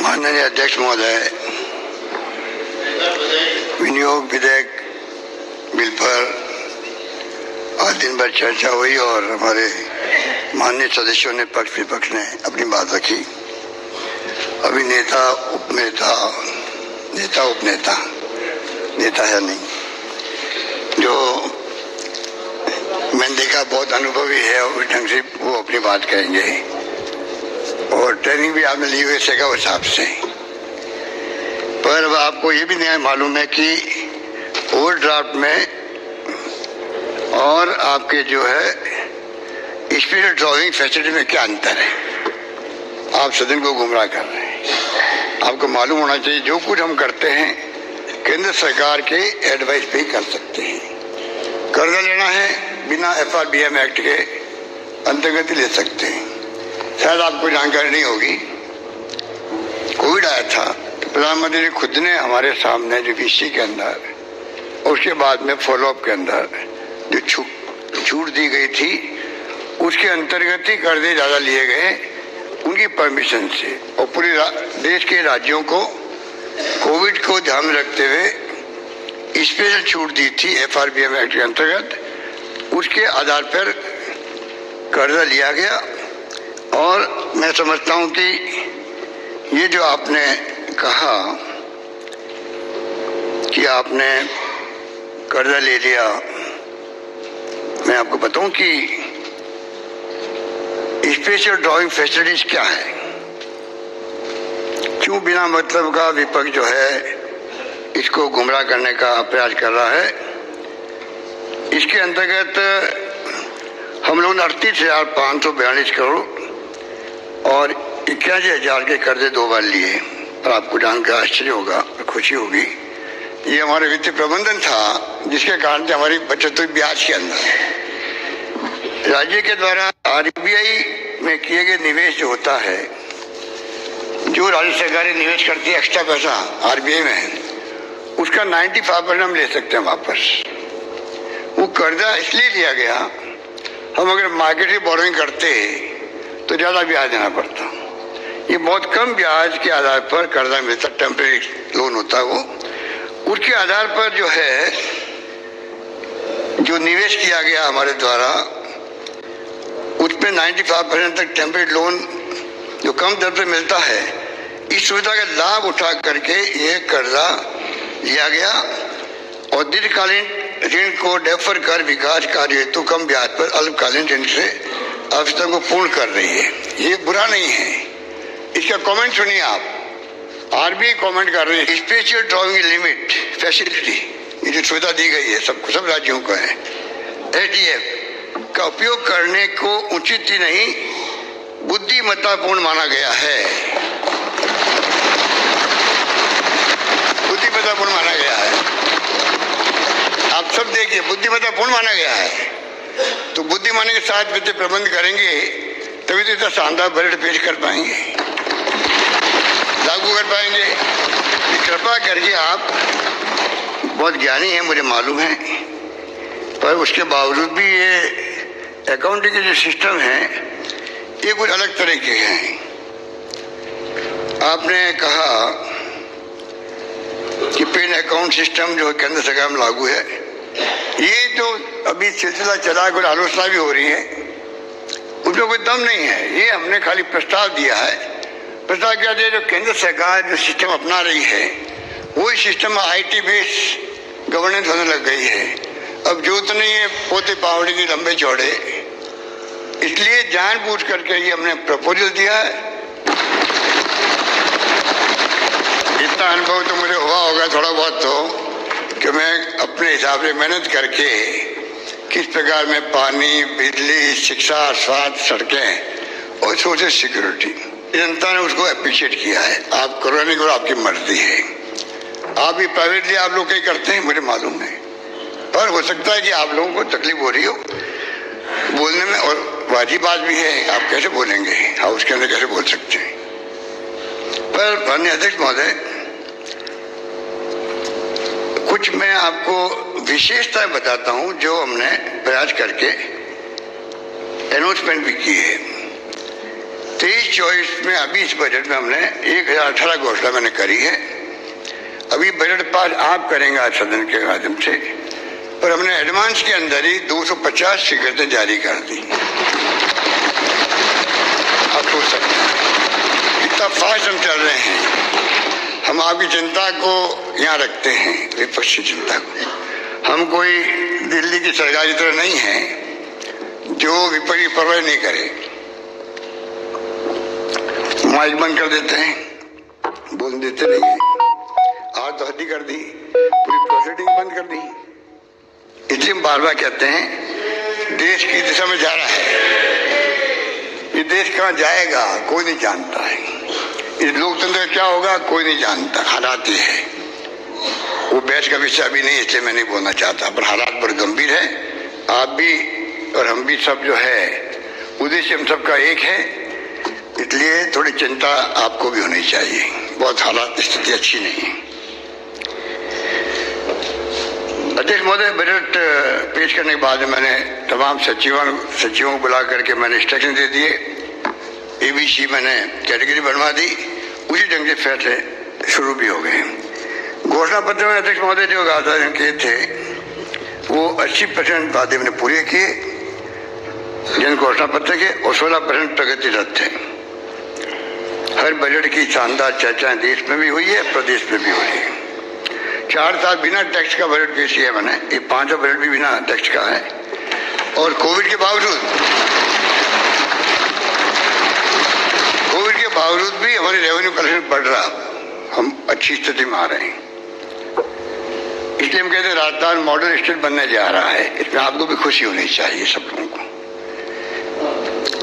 माननीय अध्यक्ष महोदय, विनियोग विधेयक बिल पर आज दिन भर चर्चा हुई और हमारे माननीय सदस्यों ने पक्ष विपक्ष ने अपनी बात रखी। अभी नेता उपनेता नेता है नहीं, जो मैंने देखा बहुत अनुभवी है और ढंग से वो अपनी बात कहेंगे और ट्रेनिंग भी आपने ली हुई है उस हिसाब से। पर अब आपको ये भी नहीं मालूम है कि ओवरड्राफ्ट में और आपके जो है स्पीड ड्रॉइंग फैसिलिटी में क्या अंतर है। आप सदन को गुमराह कर रहे हैं। आपको मालूम होना चाहिए जो कुछ हम करते हैं केंद्र सरकार के एडवाइस पे ही कर सकते हैं। कर्जा लेना है बिना FRBM एक्ट के अंतर्गत ही ले सकते हैं। शायद आपको जानकारी नहीं होगी, कोविड आया था तो प्रधानमंत्री ने खुद ने हमारे सामने जो VC के अंदर और उसके बाद में फॉलोअप के अंदर जो छूट दी गई थी उसके अंतर्गत ही कर्जे ज़्यादा लिए गए उनकी परमिशन से, और पूरे देश के राज्यों को कोविड को ध्यान में रखते हुए स्पेशल छूट दी थी FRBM एक्ट के अंतर्गत। उसके आधार पर कर्जा लिया गया और मैं समझता हूं कि ये जो आपने कहा कि आपने कर्जा ले लिया, मैं आपको बताऊं कि स्पेशल ड्राइंग फैसिलिटीज क्या है, क्यों बिना मतलब का विपक्ष जो है इसको गुमराह करने का प्रयास कर रहा है। इसके अंतर्गत हम लोगों ने 38,542 करोड़ और 81,000 के कर्जे 2 बार लिए। और आपको जानकर आश्चर्य होगा, खुशी होगी, ये हमारे वित्तीय प्रबंधन था जिसके कारण से हमारी बचत हुई ब्याज के अंदर। राज्य के द्वारा RBI में किए गए निवेश जो होता है, जो राज्य सरकारें निवेश करती है एक्स्ट्रा पैसा RBI में, उसका 95% हम ले सकते हैं वापस। वो कर्जा इसलिए लिया गया, हम अगर मार्केट से बोरोइंग करते तो ज्यादा ब्याज देना पड़ता। ये बहुत कम ब्याज के आधार पर कर्जा मिलता, टेम्परेरी लोन होता है वो। उसके आधार पर जो है जो निवेश किया गया हमारे द्वारा उसमें 95% तक टेम्परेरी लोन जो कम दर पर मिलता है, इस सुविधा का लाभ उठा करके ये कर्जा लिया गया और दीर्घकालीन ऋण को डेफर कर विकास कार्य हेतु कम ब्याज पर अल्पकालीन ऋण से आवश्यकता को पूर्ण कर रही है। ये बुरा नहीं है। इसका कमेंट सुनिए आप। RBI कमेंट कर रही है, स्पेशल ड्रॉइंग लिमिट फैसिलिटी, ये जो सुविधा दी गई है सबको, सब राज्यों को है, SDF का उपयोग करने को उचित ही नहीं बुद्धिमत्तापूर्ण माना गया है। बुद्धिमत्तापूर्ण माना गया है। आप सब देखिए, बुद्धिमत्तापूर्ण माना गया है। तो बुद्धिमानी के साथ वित्तीय प्रबंध करेंगे तभी तो इतना शानदार बजट पेश कर पाएंगे, लागू कर पाएंगे। कृपा करके, आप बहुत ज्ञानी हैं मुझे मालूम है, पर उसके बावजूद भी ये अकाउंटिंग के जो सिस्टम है ये कुछ अलग तरह के हैं। आपने कहा कि पेन अकाउंट सिस्टम जो केंद्र सरकार में लागू है, ये जो अभी सिलसिला चला, कुछ आलोचना भी हो रही है, उसमें कोई दम नहीं है। ये हमने खाली प्रस्ताव दिया है। प्रस्ताव क्या दिया, जो केंद्र सरकार जो सिस्टम अपना रही है वही सिस्टम IT बेस्ड गवर्नेंस होने लग गई है। अब जरूरत नहीं है पोते पावड़ी की लंबे चौड़े, इसलिए जानबूझ करके ये हमने प्रपोजल दिया है। इतना अनुभव तो मुझे हुआ होगा थोड़ा बहुत तो, कि मैं अपने हिसाब से मेहनत करके किस प्रकार में पानी, बिजली, शिक्षा, स्वास्थ्य, सड़कें और सोशल सिक्योरिटी, जनता ने उसको अप्रिशिएट किया है। आप करो नहीं करो आपकी मर्जी है। आप भी प्राइवेटली आप लोग कहीं करते हैं मुझे मालूम है, पर हो सकता है कि आप लोगों को तकलीफ हो रही हो बोलने में, और वाजिब बात भी है। आप कैसे बोलेंगे, हाउस के अंदर कैसे बोल सकते हैं। पर माननीय अध्यक्ष महोदय, कुछ मैं आपको विशेषताएं बताता हूं जो हमने प्रयास करके अनाउंसमेंट भी की है। 23-24 में अभी इस बजट में हमने 1018 घोषणा मैंने करी है। अभी बजट पास आप करेंगे आज सदन के माध्यम से, और हमने एडवांस के अंदर ही 250 स्वीकृतियां जारी कर दी। आप सोच सकते हैं कितना फास्ट हम चल रहे हैं। हम आपकी जनता को यहाँ रखते हैं, विपक्षी जनता को। हम कोई दिल्ली की सरकार की तरह नहीं है जो विपक्षी परवाह नहीं करे। माइक बंद कर देते हैं, बोल देते नहीं है। आज तो हद्दी कर दी, पूरी प्रोसीडिंग बंद कर दी। इसलिए हम बार बार कहते हैं देश की दिशा में जा रहा है। ये देश कहाँ जाएगा कोई नहीं जानता है। इस लोकतंत्र क्या होगा कोई नहीं जानता। हालात ये है, वो बहस का विषय अभी नहीं, इसलिए मैं नहीं बोलना चाहता, पर हालात बड़े गंभीर है। आप भी और हम भी सब जो है उद्देश्य हम सबका एक है, इसलिए थोड़ी चिंता आपको भी होनी चाहिए। बहुत हालात स्थिति अच्छी नहीं है। अध्यक्ष महोदय, बजट पेश करने के बाद मैंने तमाम सचिवों को बुला करके मैंने इंस्ट्रक्शन दे दिए। ABC मैंने कैटेगरी बनवा दी, उसी ढंग से फैसले शुरू भी हो गए। घोषणा पत्र में अध्यक्ष महोदय जो वादा किए थे वो 80% वादे मैंने पूरे किए जन घोषणा पत्र के, और 16% प्रगतिरत थे। हर बजट की शानदार चर्चाएं देश में भी हुई है, प्रदेश में भी हुई है। 4 साल बिना टैक्स का बजट पेश किया मैंने, ये 5वां बजट भी बिना टैक्स का है। और कोविड के बावजूद भी हमारी रेवेन्यू कलेक्शन बढ़ रहा, हम अच्छी स्थिति में आ रहे हैं। इसलिए हम कहते हैं राजस्थान मॉडल स्टेट बनने जा रहा है। इसमें आपको भी खुशी होनी चाहिए सब लोगों को।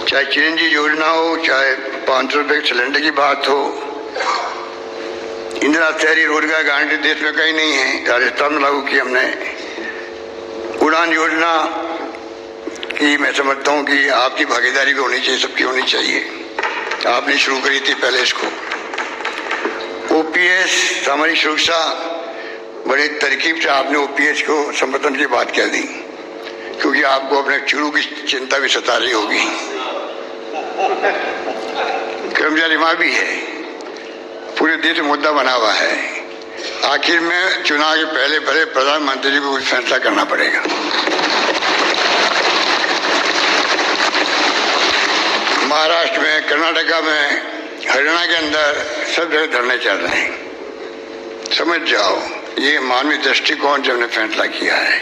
चाहे चिरंजी योजना हो, चाहे 500 रुपए सिलेंडर की बात हो, इंदिरा शहरी रोजगार गारंटी देश में कहीं नहीं है, राजस्थान में लागू की हमने। उड़ान योजना की मैं समझता हूँ कि आपकी भागीदारी भी होनी चाहिए, सबकी होनी चाहिए। आपने शुरू करी थी पहले इसको। OPS सामाजिक सुरक्षा, बड़ी तरकीब से आपने OPS को समर्थन की बात कह दी, क्योंकि आपको अपने चुरू की चिंता भी सता रही होगी। कर्मचारी माँ भी है, पूरे देश में मुद्दा बना हुआ है। आखिर में चुनाव के पहले प्रधानमंत्री जी को कुछ फैसला करना पड़ेगा। महाराष्ट्र में, कर्नाटका में, हरियाणा के अंदर सब जगह धरने चल रहे हैं। समझ जाओ, ये मानवीय दृष्टिकोण जो हमने फैसला किया है।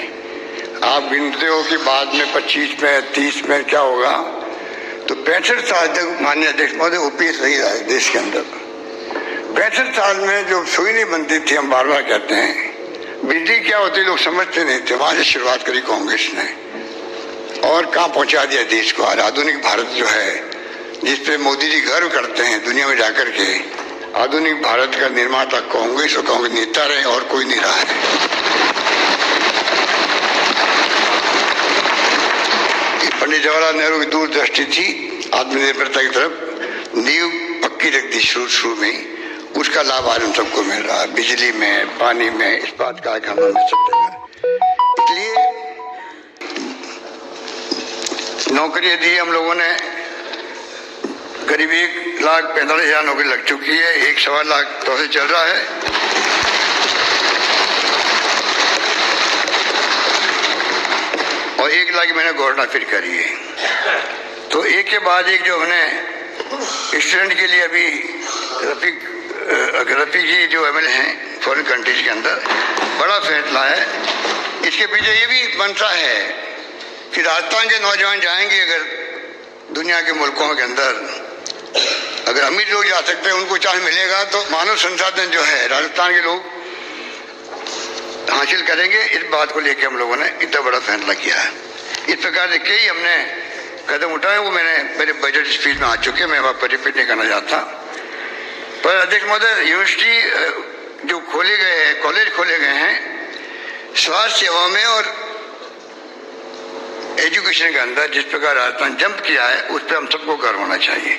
आप गिनते हो कि बाद में 25 में 30 में क्या होगा, तो 65 साल तक माननीय अध्यक्ष महोदय OPS रही रहा है देश के अंदर। 65 साल में जो सुई नहीं बनती थी, हम बार बार कहते हैं बिजली क्या होती लोग समझते नहीं थे। वहां से शुरुआत करी कांग्रेस ने, और कहाँ पहुंचा दिया देश को। आज आधुनिक भारत जो है, जिसपे मोदी जी गर्व करते हैं दुनिया में जाकर के, आधुनिक भारत का निर्माता कांग्रेस और कांग्रेस नेता रहे, और कोई नहीं रहा है। पंडित जवाहरलाल नेहरू की दूरदृष्टि थी, आत्मनिर्भरता की तरफ नींव पक्की रख दी शुरू में। उसका लाभ आज हम सबको मिल रहा है, बिजली में, पानी में, इस्पात कारखानों में, सब जगह। इसलिए नौकरी दी हम लोगों ने, करीब 1,45,000 नौकरी लग चुकी है। 1.25 लाख तो से चल रहा है। और 1 लाख मैंने घोषणा फिर करी है। तो एक के बाद एक जो हमने स्टूडेंट के लिए अभी रफीक जी जो MLA हैं फॉरेन कंट्रीज के अंदर, बड़ा फैसला है। इसके पीछे ये भी मंशा है कि राजस्थान के नौजवान जाएंगे अगर दुनिया के मुल्कों के अंदर, अगर अमीर लोग जा सकते हैं, उनको चांस मिलेगा, तो मानव संसाधन जो है राजस्थान के लोग हासिल करेंगे। इस बात को लेकर हम लोगों ने इतना बड़ा फैसला किया है। इस प्रकार से कई हमने कदम उठाए, वो मैंने मेरे बजट स्पीच में आ चुके, मैं वहाँ पर रिपीट नहीं करना चाहता। पर अध्यक्ष महोदय, यूनिवर्सिटी जो खोले गए हैं, कॉलेज खोले गए हैं स्वास्थ्य सेवा में और एजुकेशन के अंदर, जिस प्रकार राजस्थान जंप किया है, उस पर हम सबको गर्व होना चाहिए।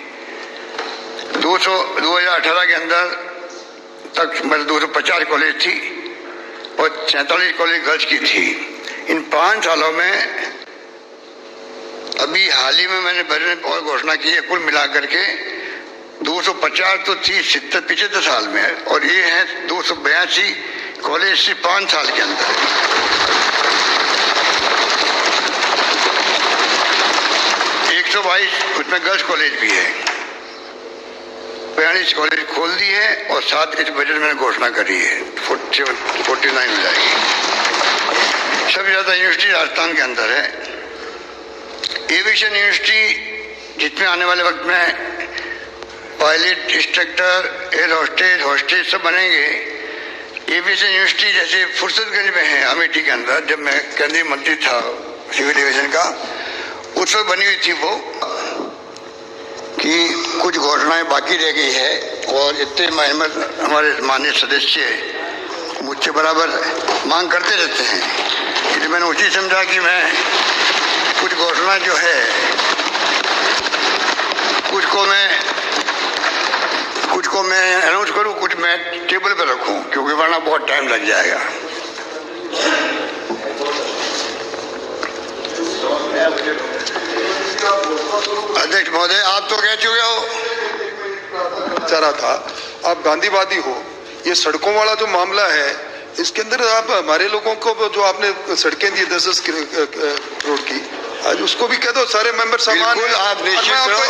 2018 के अंदर तक मतलब 250 कॉलेज थी और 47 कॉलेज गर्ल्स की थी। इन 5 सालों में अभी हाल ही में मैंने बजट में और घोषणा की है, कुल मिलाकर के 250 तो 30-70 पिछले साल में है, और ये है 282 कॉलेज से 5 साल के अंदर। 122 उसमें गर्ल्स कॉलेज भी है, 42 कॉलेज खोल दी है, और 7 इस बजट में घोषणा करी है, 49 हो जाएगी। सबसे ज्यादा यूनिवर्सिटी राजस्थान के अंदर है। एविएशन यूनिवर्सिटी जिसमें आने वाले वक्त में pilot, instructor, air hostess, hostage सब बनेंगे। एविएशन यूनिवर्सिटी जैसे फुर्सतगंज में है अमेठी के अंदर, जब मैं केंद्रीय मंत्री था सिविल एविएशन का, उस वक्त बनी हुई थी वो, कि कुछ घोषणाएं बाकी रह गई है, और इतने हमारे माननीय सदस्य मुझसे बराबर मांग करते रहते हैं, इसलिए मैंने उसी समझा कि मैं कुछ घोषणा जो है कुछ को मैं अनाउंस करूं, कुछ मैं टेबल पर रखूं, क्योंकि वरना बहुत टाइम लग जाएगा। अध्यक्ष महोदय, आप तो कह चुके हो। चाह था आप गांधीवादी हो, ये सड़कों वाला जो मामला है इसके अंदर आप हमारे लोगों को जो आपने सड़कें दी 10-10 करोड़ की, आज उसको भी कह दो सारे मेंबर सामान। मैं आपको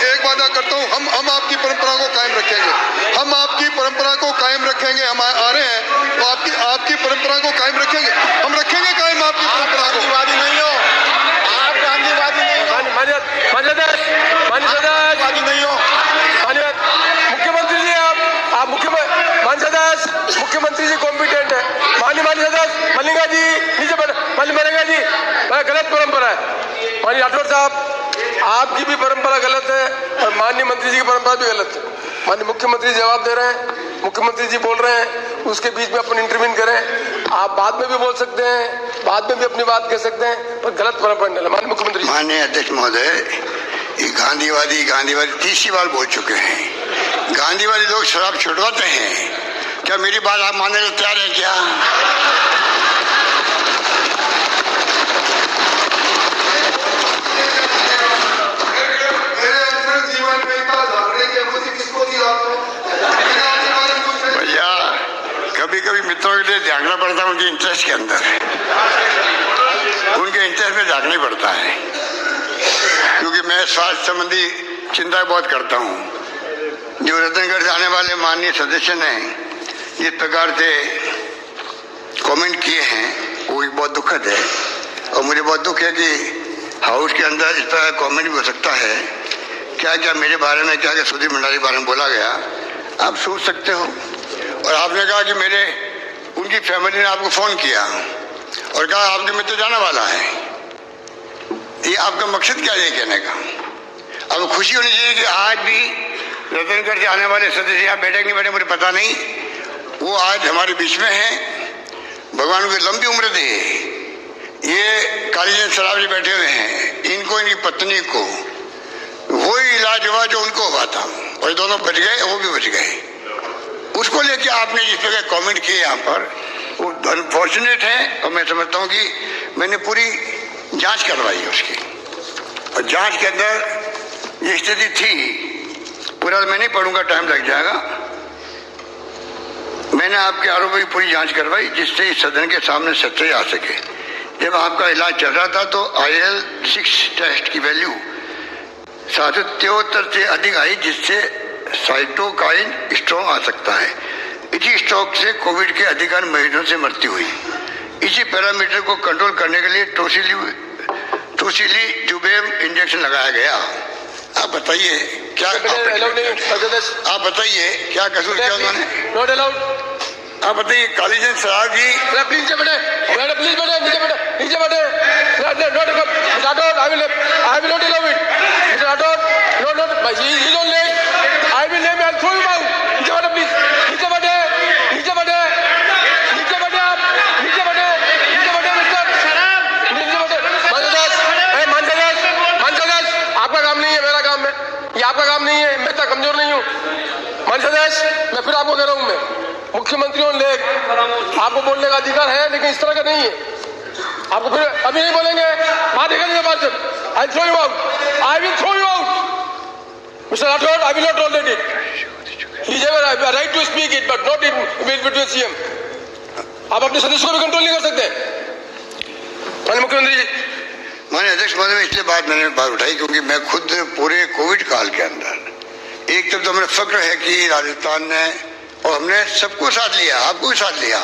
एक वादा करता हूँ, हम आपकी परंपरा को कायम रखेंगे, हम आपकी परंपरा को कायम रखेंगे। हम आ रहे हैं तो आपकी परंपरा को कायम रखेंगे, हम रखेंगे कायम आपकी परंपरा को। गांधीवादी नहीं हो आप, गांधीवादी नहीं हो, गांधीवादी नहीं हो। मुख्यमंत्री जी आप मुख्यमंत्री जी कॉम्पिटेंट है। माननीय सदस्य मलिंगा जी नीचे मलिंगा जी, गलत परंपरा है। माननीय राठौर साहब, आपकी भी परंपरा गलत है और माननीय मंत्री जी की परंपरा भी गलत है। माननीय मुख्यमंत्री जवाब दे रहे हैं, मुख्यमंत्री जी बोल रहे हैं, उसके बीच में अपन इंटरवीन करें। आप बाद में भी बोल सकते हैं, बाद में भी अपनी बात कह सकते हैं, पर गलत परंपरा नहीं। माननीय मुख्यमंत्री। माननीय अध्यक्ष महोदय, ये गांधीवादी 30 बार बोल चुके हैं। गांधीवादी लोग शराब छुड़वाते हैं, क्या मेरी बात आप मानने को तैयार हैं क्या? भैया, कभी कभी मित्रों के लिए झांकना पड़ता है, उनके इंटरेस्ट के अंदर, उनके इंटरेस्ट में झांकना पड़ता है, क्योंकि मैं स्वास्थ्य संबंधी चिंता बहुत करता हूँ। जो रतनगढ़ से आने वाले माननीय सदस्य ने इस प्रकार से कमेंट किए हैं, वो बहुत दुखद है, और मुझे बहुत दुख है कि हाउस के अंदर इस तरह कमेंट भी हो सकता है। क्या क्या मेरे बारे में, क्या क्या सुधीर भंडारी के बारे में बोला गया, आप सोच सकते हो। और आपने कहा कि उनकी फैमिली ने आपको फोन किया और कहा आपके मित्र जाने वाला है। ये आपका मकसद क्या है कहने का? अब खुशी होनी चाहिए कि आज भी रतनगढ़ से आने वाले सदस्य यहाँ बैठे नहीं बैठे मुझे पता नहीं, वो आज हमारे बीच में हैं। भगवान को लंबी उम्र दे। ये कालीचंद सराफ जी बैठे हुए हैं, इनको, इनकी पत्नी को वही इलाज हुआ जो उनको हुआ था, और दोनों बच गए, वो भी बच गए। उसको लेके आपने जिस प्रकार कमेंट किए यहाँ पर, वो अनफॉर्चुनेट है। और मैं समझता हूँ कि मैंने पूरी जांच करवाई उसकी, और जांच के अंदर ये स्थिति थी। पूरा मैं नहीं पढ़ूंगा, टाइम लग जाएगा। मैंने आपके आरोपों की पूरी जांच करवाई, जिससे इस सदन के सामने सच्चाई आ सके। जब आपका इलाज चल रहा था तो IL-6 टेस्ट की वैल्यू 73 से अधिक आई, जिससे साइटोकाइन स्ट्रोक आ सकता है। इसी स्ट्रोक से कोविड के अधिकांश मरीजों से मृत्यु हुई। इसी पैरामीटर को कंट्रोल करने के लिए टोसिलीजुमेब इंजेक्शन लगाया गया। आप बताइए क्या, आप बताइए क्या कसूर किया उन्होंने? Not allowed. आप बताइए कालीचंद सराफ जी, प्लीज नीचे बैठे, प्लीज बैठे, नीचे बैठे। I will not allow it. Mr. Rathod, no, he is on leg. I will name and throw him out. नीचे बैठे, please. नीचे बैठे, मिस्टर शराब, नीचे बैठे। मानसदास, आपका काम नहीं है, मेरा काम है। ये आपका काम नहीं है, मैं इतना कमजोर नहीं हूँ। मानसदास, मैं फिर आपको कह रहा हूँ, मैं मुख्यमंत्री ऑन लेग, आपको बोलने का अधिकार है, लेकिन इस तरह का नहीं है। आपको फिर अभी नहीं बोलेंगे, बाहर निकलिए बाहर से। I throw you out, I will throw you out. Mister Rathore, I will not tolerate it. He have a right to speak it but not in between CM. आप अपने सदस्य को भी कंट्रोल नहीं कर सकते। माननीय मुख्यमंत्री जी। माननीय अध्यक्ष महोदय, इसलिए मैंने बात उठाई क्योंकि मैं खुद पूरे कोविड काल के अंदर एक तरफ तो हमें फक्र है कि राजस्थान ने और हमने सबको साथ लिया, आपको भी साथ लिया,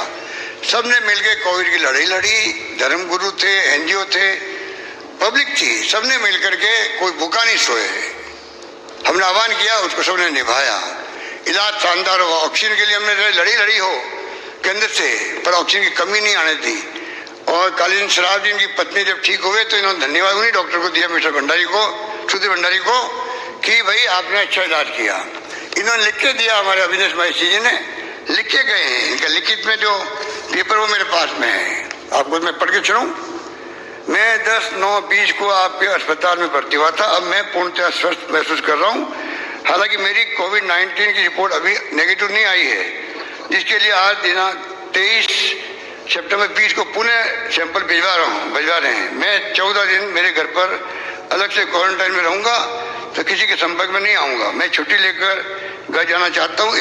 सबने मिलकर कोविड की लड़ाई लड़ी। धर्मगुरु थे, एनजीओ थे, पब्लिक थी, सबने मिलकर के कोई भूखा नहीं सोए। हमने आह्वान किया, उसको सबने निभाया। इलाज शानदार हुआ। ऑक्सीजन के लिए हमने लड़ी हो केंद्र से, पर ऑक्सीजन की कमी नहीं आने दी। और कालीन शराब जी इनकी पत्नी जब ठीक हुए तो इन्होंने धन्यवाद उन्हीं डॉक्टर को दिया, मिस्टर भंडारी को, सुधीर भंडारी को, कि भाई आपने अच्छा इलाज किया। इन्होंने लिख के दिया, हमारे अविनाश महेशी जी ने लिख के गए हैं। इनका लिखित में जो पेपर वो मेरे पास में है, आपको मैं पढ़ के चलूं। मैं 10/9/20 को आपके अस्पताल में भर्ती हुआ था। अब मैं पूर्णतः स्वस्थ महसूस कर रहा हूँ। हालांकि मेरी कोविड-19 की रिपोर्ट अभी नेगेटिव नहीं आई है, जिसके लिए आज दिनांक 23 सितंबर 20 को पुनः सैंपल भिजवा रहे हैं। मैं 14 दिन मेरे घर पर अलग से क्वारंटाइन में रहूंगा, तो किसी के संपर्क में नहीं आऊंगा। मैं छुट्टी लेकर घर जाना चाहता हूँ।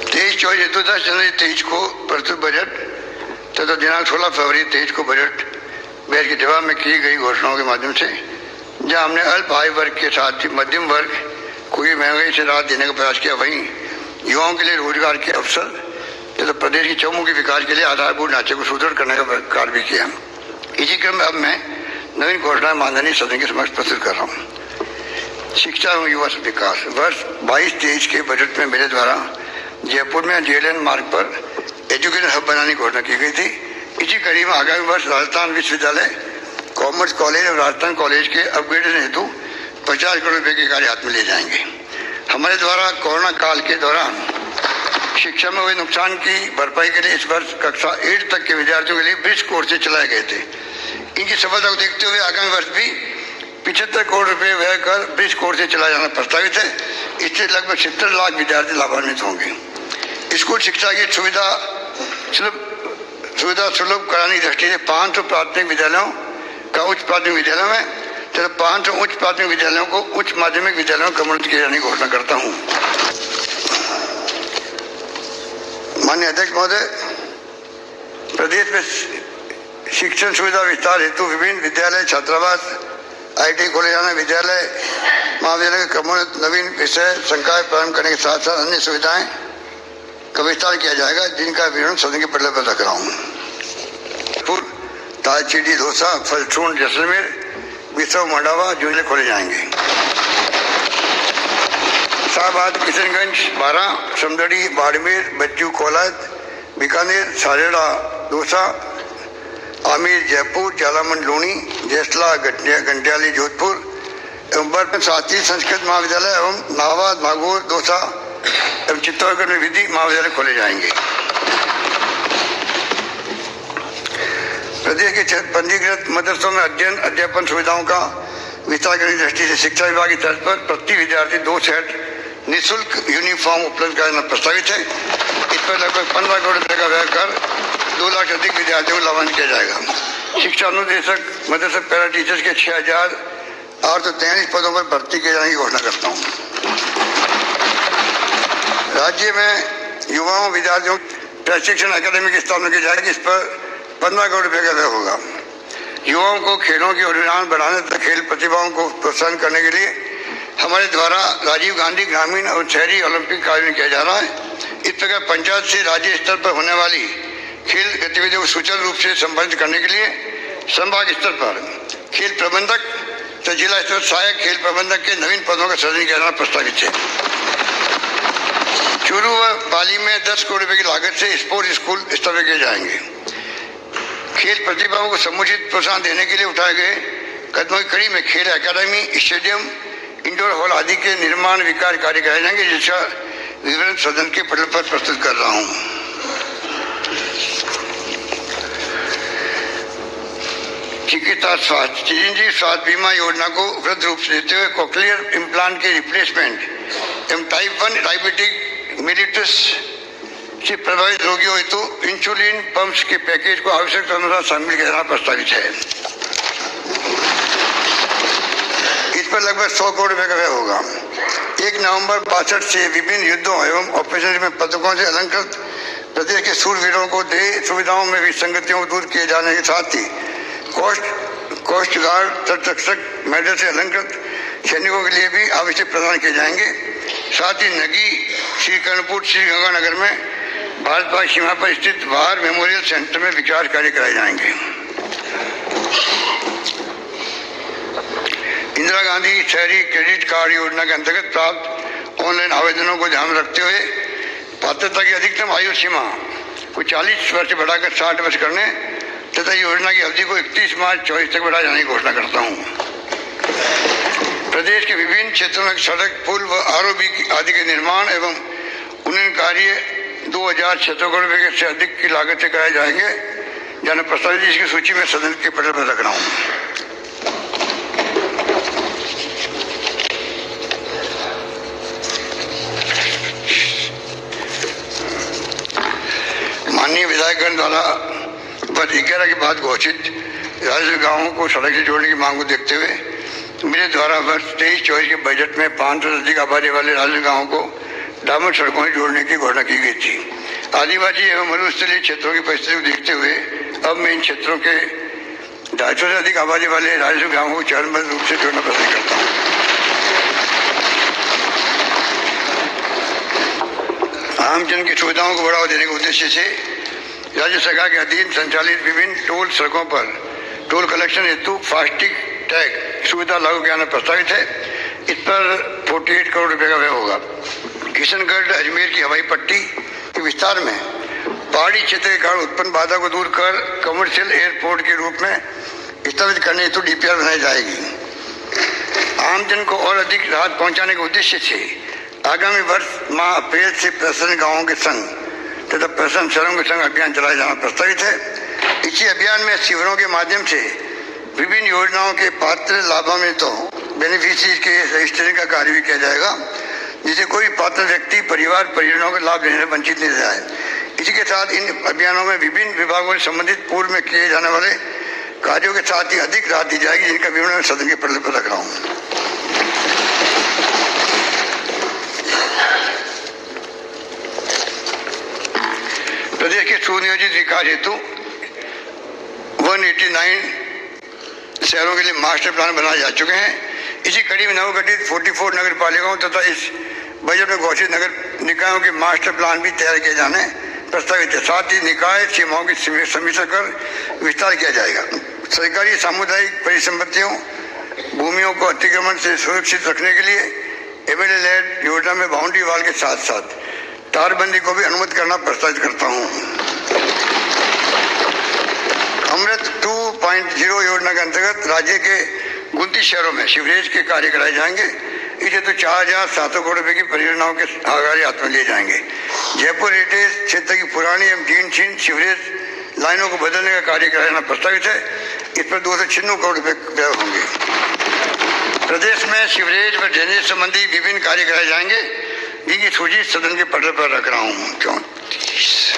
23-10 जनवरी 23 को प्रस्तुत बजट तथा दिनांक 16 फरवरी 23 को बजट बहस के जवाब में की गई घोषणाओं के माध्यम से जहां हमने अल्प आय वर्ग के साथ ही मध्यम वर्ग को भी महंगाई से राहत देने का प्रयास किया, वहीं युवाओं के लिए रोजगार के अवसर तथा प्रदेश की चौमुखी विकास के लिए आधारभूत ढांचे को सुदृढ़ करने का कार्य भी किया। इसी क्रम में अब मैं नवीन घोषणा माननीय सदन के समक्ष प्रस्तुत कर रहा हूँ। शिक्षा एवं युवा विकास वर्ष 22-23 के बजट में मेरे द्वारा जयपुर में जेएलएन मार्ग पर एजुकेशन हब बनाने की घोषणा की गई थी। इसी कड़ी में आगामी वर्ष राजस्थान विश्वविद्यालय, कॉमर्स कॉलेज और राजस्थान कॉलेज के अपग्रेडेशन हेतु 50 करोड़ रुपए के कार्य हाथ में लिए जाएंगे। हमारे द्वारा कोरोना काल के दौरान शिक्षा में हुए नुकसान की भरपाई के लिए इस वर्ष कक्षा 8 तक के विद्यार्थियों के लिए ब्रिज कोर्सेज चलाए गए थे। इनकी सफलता को देखते हुए आगामी वर्ष भी 75 करोड़ रुपए व्यय कर ब्रिज कोर्सेज चलाया जाना प्रस्तावित है। इससे लगभग 70 लाख विद्यार्थी लाभान्वित होंगे। स्कूल शिक्षा की सुविधा सुलभ कराने की दृष्टि से 500 प्राथमिक विद्यालयों का उच्च प्राथमिक विद्यालयों में तथा 500 उच्च प्राथमिक विद्यालयों को उच्च माध्यमिक विद्यालयों में क्रमोन्नत किए जाने की घोषणा करता हूँ। माननीय अध्यक्ष महोदय, प्रदेश में शिक्षण सुविधा विस्तार हेतु विभिन्न विद्यालय, छात्रावास, आईटी खोले जाना, विद्यालय महाविद्यालय के क्रमोन्नत नवीन विषय संकाय प्रारंभ करने के साथ साथ अन्य सुविधाएं का विस्तार किया जाएगा, जिनका विवरण सदन के पटल पर रख रहा हूँ। तालचीड़ी, दौसा, फलसून, जैसलमेर, बिसव, मंडावा, जुले खोले जाएंगे। शाहबाद, किशनगंज, बारा, समदड़ी, बाड़मेर, बच्चू, कोलाद, बीकानेर, सारेड़ा, दौसा, आमेर, जयपुर, जालामन, लूणी, जैसला, घंटियाली, जोधपुर एवं बर्फ साथी संस्कृत महाविद्यालय एवं नाहवाद, नागौर, दौसा एवं चित्तौड़गढ़ में विधि महाविद्यालय खोले जाएंगे। प्रदेश के पंजीकृत मदरसों में अध्ययन अध्यापन सुविधाओं का विस्तार करने की दृष्टि से शिक्षा विभाग की तर्ज पर प्रति विद्यार्थी 2 सेट निःशुल्क यूनिफॉर्म उपलब्ध कराना प्रस्तावित है। इस पर लगभग 15 करोड़ रुपए का व्यय कर 2 लाख से अधिक विद्यार्थियों को लाभान्वित किया जाएगा। शिक्षा अनुदेशक मदरसा पैरा टीचर्स के 6,843 पदों पर भर्ती किए जाने की घोषणा करता हूँ। राज्य में युवाओं विद्यार्थियों प्रशिक्षण अकादमी की स्थापना की जाएगी। इस पर 15 करोड़ रुपए का व्यय होगा। युवाओं को खेलों की रुझान बढ़ाने तथा खेल प्रतिभाओं को प्रोत्साहन करने के लिए हमारे द्वारा राजीव गांधी ग्रामीण और शहरी ओलंपिक का आयोजन किया जा रहा है। इस प्रकार पंचायत से राज्य स्तर पर होने वाली खेल गतिविधियों को सुचारू रूप से संबंधित करने के लिए संभाग स्तर पर खेल प्रबंधक तथा जिला स्तर सहायक खेल प्रबंधक के नवीन पदों का सृजन किया जाना प्रस्तावित है। चूरू व पाली में 10 करोड़ रुपए की लागत से स्पोर्ट्स स्कूल स्थापित किए जाएंगे। खेल प्रतिभाओं को समुचित प्रोत्साहन देने के लिए उठाए गए कदमों की कड़ी में खेल अकादमी, स्टेडियम, इंडोर हॉल आदि के निर्माण विकास कार्य कराए जाएंगे, जिसका विवरण सदन के पटल पर प्रस्तुत कर रहा हूं। चिकित्सा स्वास्थ्य चिरंजीवी स्वास्थ्य बीमा योजना को उपलब्ध रूप से देते हुए कोक्लियर इम्प्लांट के रिप्लेसमेंट एवं टाइप 1 डायबिटिक मेलिटस से प्रभावित रोगियों हेतु इंसुलिन पंप्स के पैकेज को आवश्यकता अनुसार शामिल किया जाना प्रस्तावित है। इस पर लगभग 100 करोड़ रुपए का व्यय होगा। 1 नवंबर 62 से विभिन्न युद्धों एवं ऑपरेशन में पदकों से अलंकृत प्रदेश के शूरवीरों को देह सुविधाओं में विसंगतियों को दूर किए जाने के साथ ही कोस्ट गार्ड तटरक्षक मेडल से अलंकृत सैनिकों के लिए भी आवश्यक प्रदान किए जाएंगे। साथ ही नगी, श्री कर्णपुर, श्री गंगानगर में भारत पाक सीमा पर स्थित वार मेमोरियल सेंटर में विकास कार्य कराए जाएंगे। इंदिरा गांधी शहरी क्रेडिट कार्ड योजना के अंतर्गत प्राप्त ऑनलाइन आवेदनों को ध्यान में रखते हुए पात्रता की अधिकतम आयु सीमा को 40 वर्ष बढ़ाकर 60 वर्ष करने तथा योजना की अवधि को 31 मार्च 2024 तक बढ़ाए जाने की घोषणा करता हूँ। प्रदेश के विभिन्न क्षेत्रों में सड़क, पुल व आरओबी आदि के निर्माण एवं उन्नयन कार्य 2600 करोड़ रुपए से अधिक की लागत से कराए जाएंगे। जन प्रस्तावित इसकी सूची में सदन के पटल पर रख रहा हूँ। माननीय विधायकगण द्वारा वर्ष 11 के बाद घोषित राज्य गांवों को सड़क से जोड़ने की मांग को देखते हुए मेरे द्वारा वर्ष 23-24 के बजट में 500 से अधिक आबादी वाले राज्य गांवों को डामर सड़कों से जोड़ने की घोषणा की गई थी। आदिवासी एवं मरुस्थलीय क्षेत्रों की परिस्थिति को देखते हुए अब मैं इन क्षेत्रों के 250 से अधिक आबादी वाले राज्य गांवों को चरणबद्ध रूप से जोड़ना पसंद करता हूँ। आमजन की सुविधाओं को बढ़ावा देने के उद्देश्य से राज्य सरकार के अधीन संचालित विभिन्न टोल सड़कों पर टोल कलेक्शन हेतु फास्टैग टैग सुविधा लागू किया जाना प्रस्तावित है। इस पर 48 करोड़ रुपए का व्यय होगा। किशनगढ़ अजमेर की हवाई पट्टी के विस्तार में पहाड़ी क्षेत्र के कारण उत्पन्न बाधा को दूर कर कमर्शियल एयरपोर्ट के रूप में स्थापित करने हेतु डीपीआर बनाई जाएगी। आमजन को और अधिक राहत पहुंचाने के उद्देश्य से आगामी वर्ष माह अप्रैल से प्रसन्न गांवों के संघ तथा प्रसन्न शहरों के संघ अभियान चलाया जाना प्रस्तावित है। इसी अभियान में शिविरों के माध्यम से विभिन्न योजनाओं के पात्र लाभान्वितों बेनिफिशियरी के रजिस्ट्रेशन का कार्य भी किया जाएगा, जिससे कोई पात्र व्यक्ति परिवार परिजनों का लाभ लेने से वंचित नहीं रह जाए। इसी के साथ इन अभियानों में विभिन्न विभागों से संबंधित पूर्व में किए जाने वाले कार्यों के साथ ही अधिक राहत दी जाएगी, जिनका विवरण मैं सदन के पटल पर रख रहा हूँ। प्रदेश के सुनियोजित विकास हेतु 189 शहरों के लिए मास्टर प्लान बनाए जा चुके हैं। इसी कड़ी में नवगठित 44 नगर पालिकाओं तथा इस बजट में घोषित नगर निकायों के मास्टर प्लान भी तैयार किए जाने प्रस्तावित है। साथ ही निकाय सीमाओं की समीक्षा कर विस्तार किया जाएगा। सरकारी सामुदायिक परिसंपत्तियों भूमियों को अतिक्रमण से सुरक्षित रखने के लिए एमएलए लैंड योजना में बाउंड्री वाल के साथ साथ तारबंदी को भी अनुमति करना प्रस्तावित करता हूँ। अमृत 2.0 योजना के अंतर्गत राज्य के 29 शहरों में सीवरेज के कार्य कराए जाएंगे। इस हेतु 4700 करोड़ रुपए की परियोजनाओं के आगामी हाथ में लिए जाएंगे। जयपुर हेरिटेज क्षेत्र की पुरानी एवं जीर्ण सीवरेज लाइनों को बदलने का कार्य कराना प्रस्तावित है। इस पर 296 करोड़ रुपए व्यय होंगे। प्रदेश में सीवरेज व ड्रेनेज संबंधी विभिन्न कार्य कराए जाएंगे, जिनकी सूची सदन के पटल पर रख रहा हूँ। 34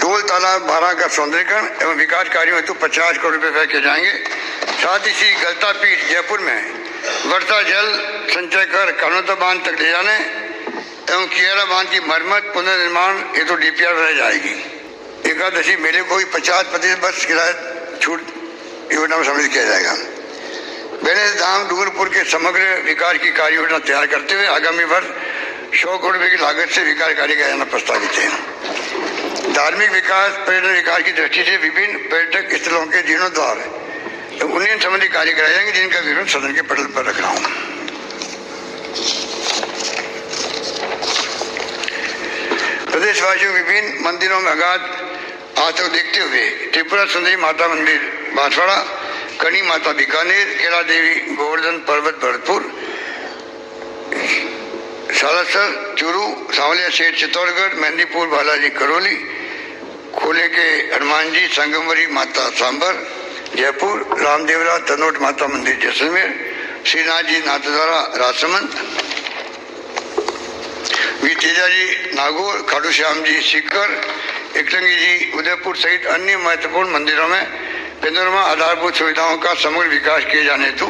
डोल तालाब 12 का सौंदर्यीकरण एवं विकास कार्यों हेतु 50 करोड़ रुपए व्यय किए जाएंगे। साथ ही श्री गलता पीठ जयपुर में वर्षा जल संचय कर कानोता बांध तक ले जाने एवं कियारा बांध की मरम्मत पुनर्निर्माण हेतु डीपीआर बनाई जाएगी। एकादशी मेले को भी 50% बस किराया छूट योजना में सम्मिलित किया जाएगा। गणेश धाम डूंगरपुर के समग्र विकास की कार्य योजना तैयार करते हुए आगामी वर्ष 100 करोड़ रुपए की लागत से विकास कार्य किया जाना प्रस्तावित है। धार्मिक विकास पर्यटन विकास की दृष्टि से विभिन्न पर्यटक स्थलों के जीर्णोद्धार उन्नयन संबंधी कार्य कराए जाएंगे, जिनका विवरण सदन के पटल पर रख रहा हूँ। प्रदेशवासियों विभिन्न मंदिरों में अगाध आस्था को देखते हुए त्रिपुरा सुंदरी माता मंदिर बांसवाड़ा, कणी माता बीकानेर, केला देवी गोवर्धन पर्वत भरतपुर, सालासर चूरू, सांवलिया सेठ चित्तौड़गढ़, मेहंदीपुर बालाजी करौली, खोले के हनुमान जी संगमवरी माता सांबर जयपुर, रामदेवरा तनोट माता मंदिर जैसलमेर, श्रीनाथ जी नाथद्वारा राजसमंद, तेजाजी नागौर, खाटू श्याम जी सीकर, एकलंगी जी उदयपुर सहित अन्य महत्वपूर्ण मंदिरों में पेनोरमा आधारभूत सुविधाओं का समग्र विकास किए जाने हेतु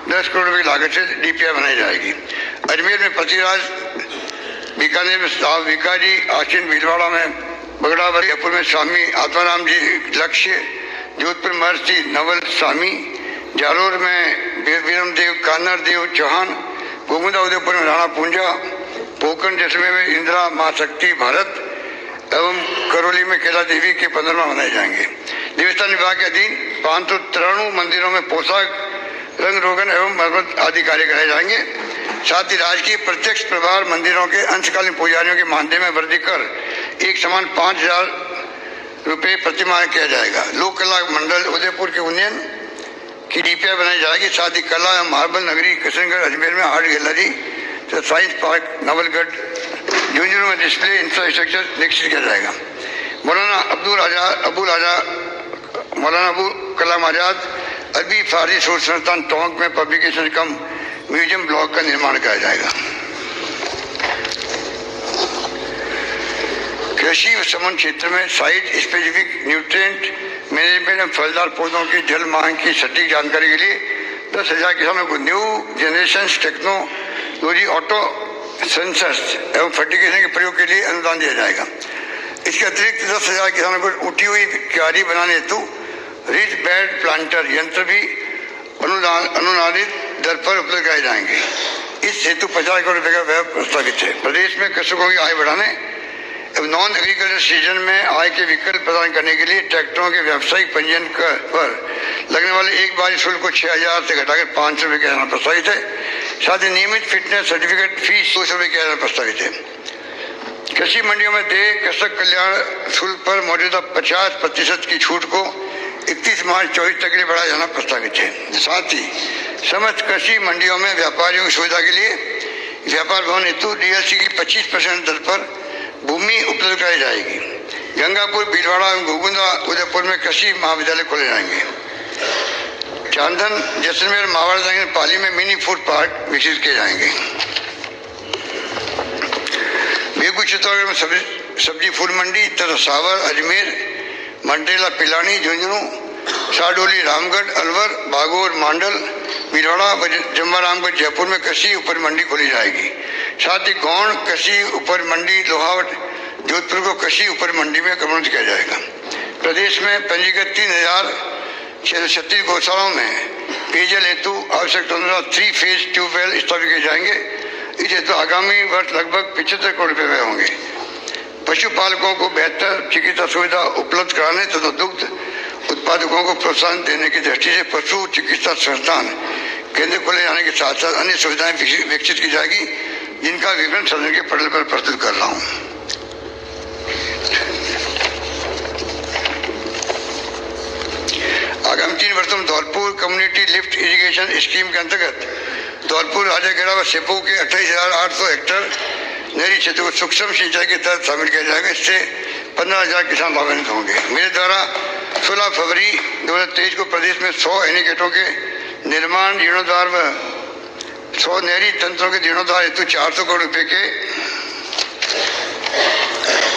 10 करोड़ रुपए लागत से डीपीआई बनाई जाएगी। अजमेर में पतिराज, बीकानेर में साहब विकाजी, आशीन भीलवाड़ा में बगड़ावरी, जयपुर में स्वामी आत्माराम जी लक्ष्य, जोधपुर महर्षि नवल स्वामी, जालोर में वीरम देव कान्नर देव चौहान, गोमुदा उदयपुर में राणा पूंजा, पोखरण जैसलमेर में इंदिरा माँ शक्ति भारत एवं करौली में कैला देवी के 15वां मनाए जाएंगे। देवस्थान विभाग के अधीन 593 मंदिरों में पोशाक, रंग रोगन एवं मरम्मत आदि कार्य कराए जाएंगे। साथ ही राज्य की प्रत्यक्ष प्रभार मंदिरों के अंशकालीन पुजारियों के मानदेय में वृद्धि कर एक समान 5,000 रुपये प्रतिमाह किया जाएगा। लोक कला मंडल उदयपुर के उन्नयन की डीपीआई बनाई जाएगी। साथ ही कला एवं मार्बल नगरी किशनगढ़ अजमेर में art gallery, science park Nawalgarh, Jhunjhunu में डिस्प्ले इंफ्रास्ट्रक्चर निश्चित किया जाएगा। मौलाना अबुल कलाम आजाद अरबी फारसी शोध संस्थान टोंक में पब्लिकेशन कम म्यूजियम ब्लॉक का निर्माण किया जाएगा। कृषि समन क्षेत्र में साइट स्पेसिफिक न्यूट्रिएंट मैनेजमेंट एवं फलदार पौधों की जल मांग की सटीक जानकारी के लिए 10,000 किसानों को new generation technology auto sensors एवं फर्टिगेशन के प्रयोग के लिए अनुदान दिया जाएगा। इसके अतिरिक्त 10,000 किसानों को उठी हुई क्यारी बनाने हेतु रिच बेड प्लांटर यंत्र भी अनुदानित दर पर उपलब्ध कराए जाएंगे। इस हेतु 50 करोड़ रुपए का व्यय प्रस्तावित है। प्रदेश में कृषकों की आय बढ़ाने एवं नॉन एग्रीकल्चर सीजन में आय के विकल्प प्रदान करने के लिए ट्रैक्टरों के व्यावसायिक पंजीयन पर लगने वाले एक बारी शुल्क को 6,000 से घटाकर 500 रुपये किया जाना प्रस्तावित है। साथ ही नियमित फिटनेस सर्टिफिकेट फीस 200 रुपये किया जाना प्रस्तावित है। कृषि मंडियों में देय कृषक कल्याण शुल्क पर मौजूदा 50% की छूट को 31 मार्च 24 तक के लिए बढ़ाया जाना प्रस्तावित है। साथ ही समस्त कृषि मंडियों में व्यापारियों की सुविधा के लिए व्यापार भवन हेतु डीएलसी की 25% दर पर भूमि उपलब्ध कराई जाएगी। गंगापुर, भीलवाड़ा एवं गोगुंदा उदयपुर में कृषि महाविद्यालय खोले जाएंगे। चांदन, जैसलमेर, मावाड़, पाली में मिनी फूड पार्क विकसित किए जाएंगे। बेगू चित्तौड़गढ़ में सब्जी फूल मंडी तथा सावर, अजमेर, मंटेला, पिलानी, झुंझुनू, साडोली, रामगढ़, अलवर, भागोर, मांडल, भीलवाड़ा, जम्बारामगढ़, जयपुर में कृषि उपज मंडी खोली जाएगी। साथ ही गौण कृषि उपज मंडी, लोहावट, जोधपुर को कृषि उपज मंडी में कन्वर्ट किया जाएगा। प्रदेश में पंजीकृत 3,636 गौशालाओं में पेयजल हेतु आवश्यक 3 फेज ट्यूबवेल स्थापित किए जाएंगे। इस हेतु आगामी वर्ष लगभग 75 करोड़ रुपये व्यय होंगे। पशुपालकों को बेहतर चिकित्सा सुविधा उपलब्ध कराने तथा दुग्ध उत्पादकों को प्रोत्साहन देने की दृष्टि से पशु चिकित्सा संस्थान केंद्र खोले जाने के साथ साथ अन्य सुविधाएं विकसित की जाएगी, जिनका विवरण सदन के पटल पर प्रस्तुत कर रहा हूँ। आगामी 3 वर्षों में Dholpur community lift irrigation scheme के अंतर्गत धौलपुर, राजाखेड़ा व सेपू के 28,800 हेक्टेयर नहरी क्षेत्र को सूक्ष्म सिंचाई के तहत शामिल किया जाएगा। इससे 15,000 किसान लाभान्वित होंगे। मेरे द्वारा 16 फरवरी 2023 को प्रदेश में 100 एनीकटों के निर्माण, जीर्णोद्धार व 100 नहरी तंत्रों के जीर्णोद्धार हेतु 400 करोड़ रुपए के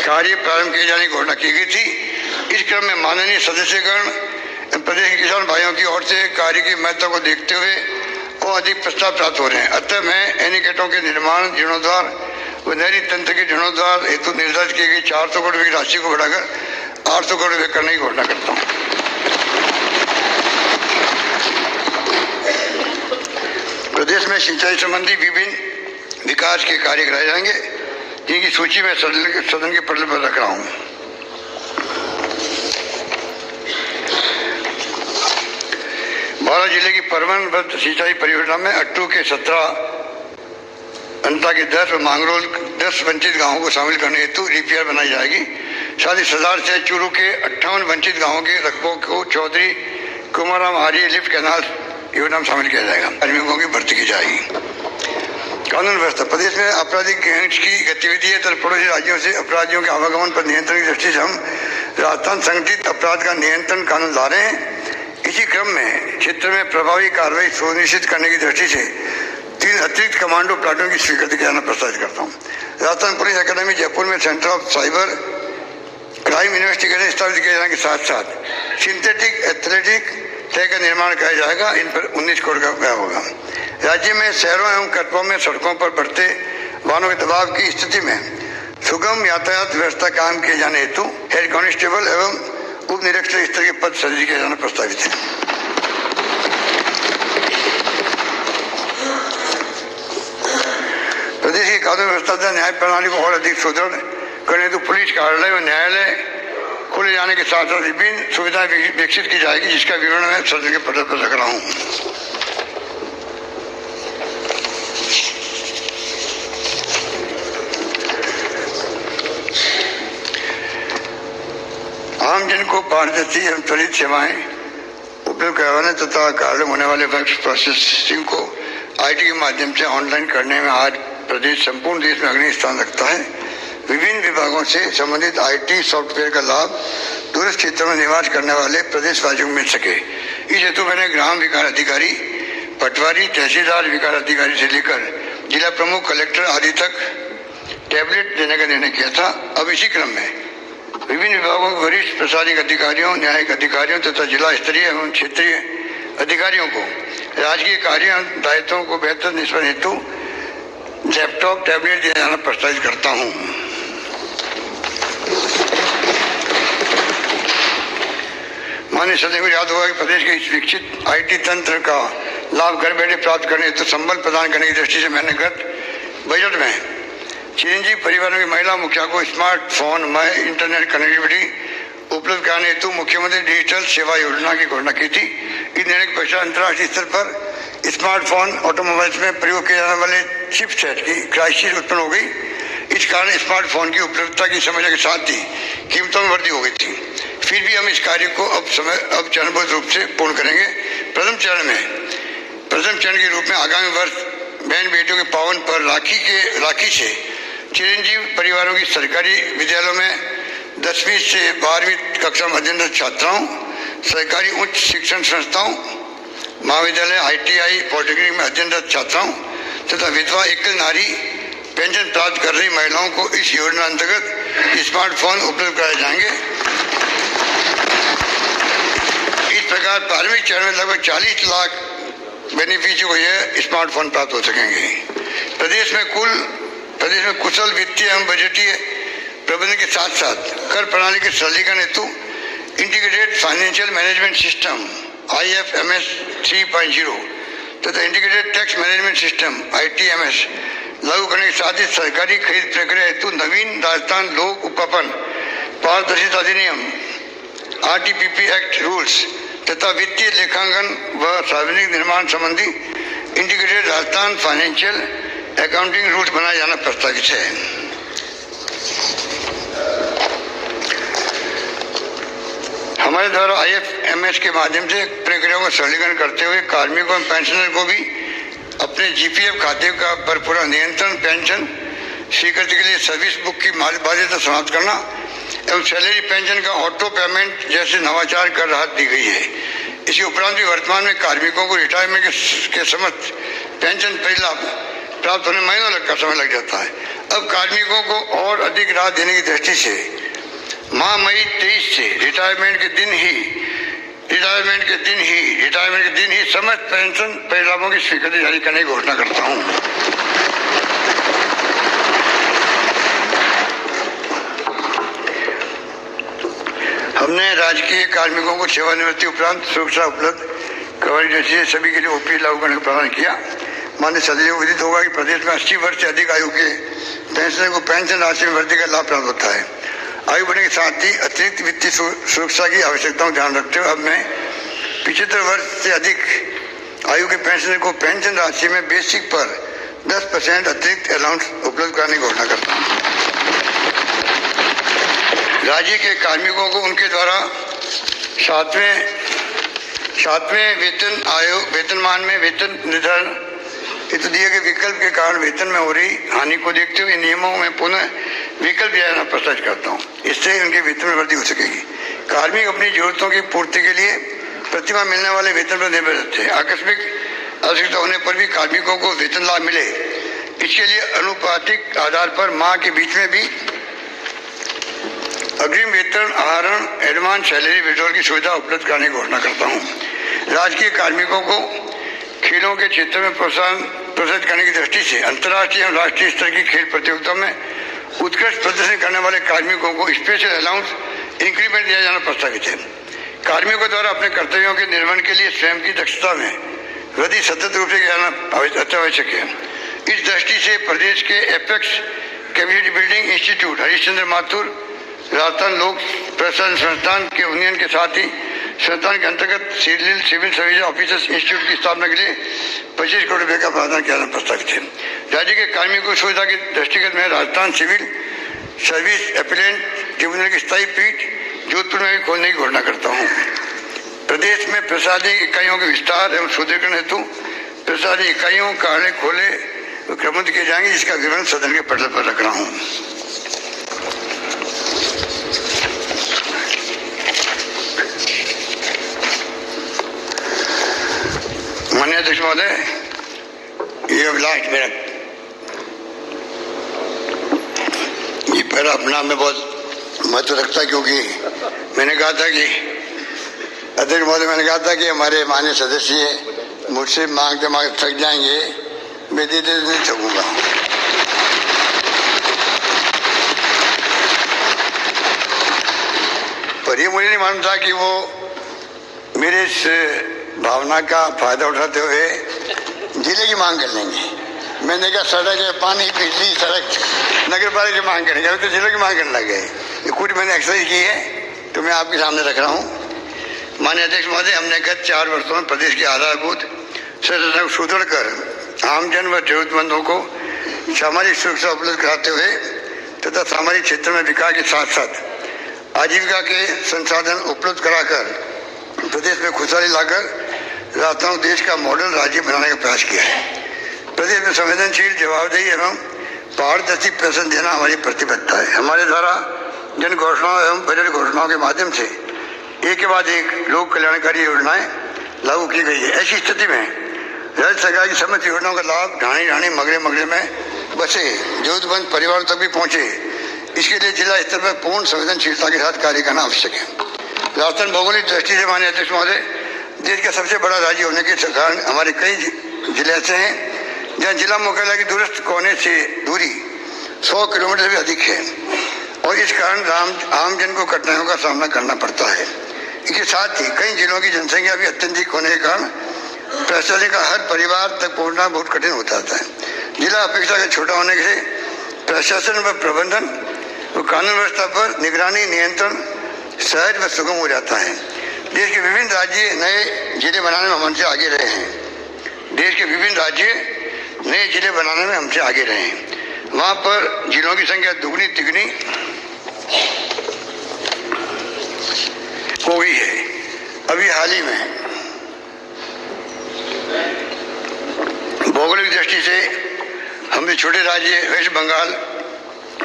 कार्य प्रारंभ किए जाने की घोषणा की गई थी। इस क्रम में माननीय सदस्यगण प्रदेश के किसान भाइयों की ओर से कार्य की महत्ता को देखते हुए और अधिक प्रस्ताव प्राप्त हो रहे हैं। अतः मैं एनीकटों के निर्माण, जीर्णोद्धार व नहरी तंत्र के जीर्णोद्धार हेतु निर्धारित की गई 400 करोड़ रुपए की राशि को बढ़ाकर 800 करोड़ रुपए करने की घोषणा करता हूँ। प्रदेश में सिंचाई संबंधी विभिन्न विकास के कार्य कराए जाएंगे, जिनकी सूची में सदन के पटल पर रख रहा हूँ। बारां जिले की परवन सिंचाई परियोजना में अट्टू के 17, अंता के 10 और मांगरोल 10 वंचित गांवों को शामिल करने हेतु डीपीआर बनाई जाएगी। साथ ही सरदार से चूरू के 58 वंचित गांवों के रकबों को चौधरी कुमाराम आर्य लिफ्ट कैनाल योजना में शामिल किया जाएगा। कार्मिकों की भर्ती की जाएगी। कानून व्यवस्था, प्रदेश में आपराधिक गैंग्स की गतिविधि है तथा पड़ोसी राज्यों से अपराधियों के आवागमन पर नियंत्रण की दृष्टि से हम राजस्थान संगठित अपराध का नियंत्रण कानून ला रहे हैं। इसी क्रम में क्षेत्र में प्रभावी कार्रवाई सुनिश्चित करने की दृष्टि से 3 अतिरिक्त कमांडो प्लाटून की स्वीकृति कराना प्रस्तावित करता हूँ। राजस्थान पुलिस अकेडमी जयपुर में centre of cyber crime investigation स्थापित किए जाने के साथ साथ सिंथेटिक एथलेटिक ट्रैक का निर्माण किया जाएगा। इन पर 19 करोड़ का व्यय होगा। राज्य में शहरों एवं कस्बों में सड़कों पर बढ़ते वाहनों के दबाव की स्थिति में सुगम यातायात व्यवस्था कायम किए जाने हेतु हेड कांस्टेबल एवं उप निरीक्षक स्तर के पद सृजित किए जाना प्रस्तावित है। प्रदेश की कानून व्यवस्था तथा न्याय प्रणाली को और अधिक सुदृढ़ करने हेतु पुलिस कार्यालय व न्यायालय खोले जाने के साथ साथ विभिन्न सुविधाएं विकसित की जाएगी, जिसका विवरण मैं सदन के पटल पर रख रहा हूँ। आम जन को पारदर्शी एवं त्वरित सेवाएं उपलब्ध करवाने तथा कार्य होने वाले वर्क प्रोसेसिंग को आईटी के माध्यम से ऑनलाइन करने में आज प्रदेश संपूर्ण देश में अग्रणी स्थान रखता है। विभिन्न विभागों से संबंधित आईटी सॉफ्टवेयर का लाभ दूरस्थ क्षेत्रों में निवास करने वाले प्रदेशवासियों को मिल सके, इस हेतु मैंने ग्राम विकास अधिकारी, पटवारी, तहसीलदार विकास अधिकारी से लेकर जिला प्रमुख, कलेक्टर आदि तक टैबलेट देने का निर्णय किया था। अब इसी क्रम में विभिन्न विभागों के वरिष्ठ प्रशासनिक अधिकारियों, न्यायिक अधिकारियों तथा जिला स्तरीय एवं क्षेत्रीय अधिकारियों को राजकीय कार्यों दायित्वों को बेहतर निष्पादन हेतु लैपटॉप, टैबलेट दिया जाना प्रस्तावित करता हूँ। माननीय सदस्य को याद होगा कि प्रदेश के इस विकसित आईटी तंत्र का लाभ घर बैठे प्राप्त करने हेतु संबल प्रदान करने की दृष्टि से मैंने गत बजट में चिरंजीव परिवारों की महिला मुखिया को स्मार्टफोन में इंटरनेट कनेक्टिविटी उपलब्ध कराने हेतु मुख्यमंत्री डिजिटल सेवा योजना की घोषणा की थी। इस निर्णय के पश्चात अंतर्राष्ट्रीय स्तर पर स्मार्टफोन ऑटोमोबाइल्स में प्रयोग किए जाने वाले चिपसेट की क्राइसिस उत्पन्न हो गई। इस कारण स्मार्टफोन की उपलब्धता की समस्या के साथ ही कीमतों में वृद्धि हो गई थी। फिर भी हम इस कार्य को अब चरणबद्ध रूप से पूर्ण करेंगे। प्रथम चरण के रूप में आगामी वर्ष बहन बेटियों के पावन पर राखी से चिरंजीव परिवारों की सरकारी विद्यालयों में 10वीं से 12वीं कक्षा में अध्ययनरत छात्राओं, सरकारी उच्च शिक्षण संस्थाओं, महाविद्यालय, ITI, पॉलिटेक्निक में अध्ययनरत छात्राओं तथा विधवा एकल नारी पेंशन प्राप्त कर रही महिलाओं को इस योजना अंतर्गत स्मार्टफोन उपलब्ध कराए जाएंगे। इस प्रकार प्रारंभिक चरण में लगभग 40 लाख बेनिफिशियरी को यह स्मार्टफोन प्राप्त हो सकेंगे। प्रदेश में कुशल वित्तीय एवं बजटीय प्रबंधन के साथ साथ कर प्रणाली के सरलीकरण हेतु integrated financial management system IFMS 3.0 तथा integrated tax management system ITMS लागू करने के साथ ही सरकारी खरीद प्रक्रिया हेतु नवीन राजस्थान लोक उपक्रम पारदर्शिता अधिनियम RTPP एक्ट रूल्स तथा वित्तीय लेखांकन व सार्वजनिक निर्माण संबंधी integrated Rajasthan financial accounting rules बनाया जाना प्रस्तावित है। हमारे द्वारा IFMS के माध्यम से प्रक्रियाओं का सरलीकरण करते हुए कार्मिकों और पेंशनर को भी अपने GPF खाते का पर पूरा नियंत्रण, पेंशन स्वीकृति के लिए सर्विस बुक की बाध्यता समाप्त करना एवं सैलरी पेंशन का ऑटो पेमेंट जैसे नवाचार कर राहत दी गई है। इसी उपरांत भी वर्तमान में कार्मिकों को रिटायरमेंट के समस्त पेंशन परिलाभ प्राप्त होने महीनों का समय लग जाता है। अब कार्मिकों को और अधिक राहत देने की दृष्टि से माह मई 23 से रिटायरमेंट के दिन ही समस्त पेंशन परिलाभों की स्वीकृति जारी करने की घोषणा करता हूँ। हमने राजकीय कार्मिकों को सेवानिवृत्ति उपरांत सुरक्षा उपलब्ध करवाने जैसे सभी के लिए OPS लागू करने का प्रावधान किया। माननीय सदस्य को विदित होगा कि प्रदेश में 80 वर्ष से अधिक आयु के पेंशनर को पेंशन राशि में वृद्धि का लाभ प्राप्त होता है। आयु बढ़ने के साथ ही अतिरिक्त वित्तीय सुरक्षा की आवश्यकताओं का ध्यान रखते हुए अब मैं 75 वर्ष से अधिक आयु के पेंशनर को पेंशन राशि में बेसिक पर 10% अतिरिक्त अलाउंस उपलब्ध कराने की घोषणा करता हूँ। राज्य के कार्मिकों को उनके द्वारा सातवें वेतनमान में वेतन निर्धारण हेतु दिए गए विकल्प के कारण वेतन में हो रही हानि को देखते हुए नियमों में पुनः विकल्प दिया जाना प्रस्तावित करता हूँ। इससे उनके वेतन में वृद्धि हो सकेगी। कार्मिक अपनी जरूरतों की पूर्ति के लिए प्रतिमाह मिलने वाले वेतन पर निर्भर रहते हैं। आकस्मिक आवश्यकता होने पर भी कार्मिकों को वेतन लाभ मिले इसके लिए अनुपातिक आधार पर माह के बीच में भी अग्रिम वेतन, आहरण, एडवांस सैलरी विड्रॉल की सुविधा उपलब्ध कराने की घोषणा करता हूँ। राजकीय कार्मिकों को खेलों के क्षेत्र में प्रोत्साहित करने की दृष्टि से अंतर्राष्ट्रीय एवं राष्ट्रीय स्तर की खेल प्रतियोगिता में उत्कृष्ट प्रदर्शन करने वाले कार्मिकों को स्पेशल अलाउंस इंक्रीमेंट दिया जाना प्रस्तावित है। कार्मिकों द्वारा अपने कर्तव्यों के निर्वहन के लिए स्वयं की दक्षता में वृद्धि सतत रूप से जाना अत्यावश्यक है। इस दृष्टि से प्रदेश के apex capacity building institute Harishchandra Mathur Rajasthan लोक प्रशासन संस्थान के यूनियन के साथ ही संस्थान के अंतर्गत सिविल सर्विस ऑफिसर्स इंस्टीट्यूट की स्थापना के लिए 25 करोड़ रुपए का प्रावधान किया जाना प्रस्तावित है। राज्य के कार्मिकों की सुविधा के दृष्टिगत में Rajasthan civil service appellate tribunal की स्थायी पीठ जोधपुर में भी खोलने की घोषणा करता हूँ। प्रदेश में प्रशासनिक इकाइयों के विस्तार एवं सुदृढ़ीकरण हेतु प्रशासनिक इकाइयों कार्यालय खोले क्रमबद्ध किए जाएंगे, जिसका विवरण सदन के पटल पर रख रहा हूँ। माननीय अध्यक्ष महोदय, ये लास्ट मेरा ये पहला अपना में बहुत महत्व रखता है, क्योंकि मैंने कहा था कि अध्यक्ष महोदय मैंने कहा था कि हमारे माननीय सदस्य मुझसे मांगते मांगते थक जाएंगे, मैं देते नहीं थकूंगा। पर ये मुझे नहीं मालूम था कि वो मेरे इस भावना का फायदा उठाते हुए जिले की मांग कर लेंगे। मैंने कहा सड़क है, पानी, बिजली, सड़क नगर पालिका की मांग करेंगे, अभी तो जिले की मांग करने लगे। ये कुछ मैंने एक्सरसाइज की है तो मैं आपके सामने रख रहा हूँ। माननीय अध्यक्ष महोदय, हमने गत 4 वर्षों में प्रदेश की आधारभूत संरचना को सुदृढ़ कर आमजन व जरूरतमंदों को सामाजिक सुरक्षा उपलब्ध कराते हुए तथा सामाजिक क्षेत्र में विकास के साथ साथ आजीविका के संसाधन उपलब्ध कराकर प्रदेश में खुशहाली लाकर राजस्थान देश का मॉडल राज्य बनाने का प्रयास किया है। प्रदेश में संवेदनशील, जवाबदेही एवं पारदर्शी प्रशासन देना हमारी प्रतिबद्धता है। हमारे द्वारा जन घोषणाओं एवं बजट घोषणाओं के माध्यम से एक के बाद एक लोक कल्याणकारी योजनाएं लागू की गई है। ऐसी स्थिति में राज्य सरकार की समस्त योजनाओं का लाभ ढाणी ढाणी मगरे मगरे में बसे जरूरतमंद परिवारों तक भी पहुंचे, इसके लिए जिला स्तर पर पूर्ण संवेदनशीलता के साथ कार्य करना आवश्यक है। राजस्थान भौगोलिक दृष्टि से माननीय अध्यक्ष महोदय देश का सबसे बड़ा राज्य होने के कारण हमारे कई जिले ऐसे हैं जहाँ जिला मुख्यालय की दूरस्थ कोने से दूरी 100 किलोमीटर से भी अधिक है और इस कारण आमजन को कठिनाइयों का सामना करना पड़ता है। इसके साथ ही कई जिलों की जनसंख्या भी अत्यधिक होने के कारण प्रशासन का हर परिवार तक पहुंचना बहुत कठिन हो जाता है। जिला अपेक्षाकृत छोटा होने से प्रशासन व प्रबंधन व कानून व्यवस्था पर निगरानी नियंत्रण सहज व सुगम हो जाता है। देश के विभिन्न राज्य नए जिले बनाने में हमसे आगे रहे हैं। देश के विभिन्न राज्य नए जिले बनाने में हमसे आगे रहे हैं। वहाँ पर जिलों की संख्या दुगनी तिगनी हो गई है। अभी हाल ही में भौगोलिक दृष्टि से हमने छोटे राज्य वेस्ट बंगाल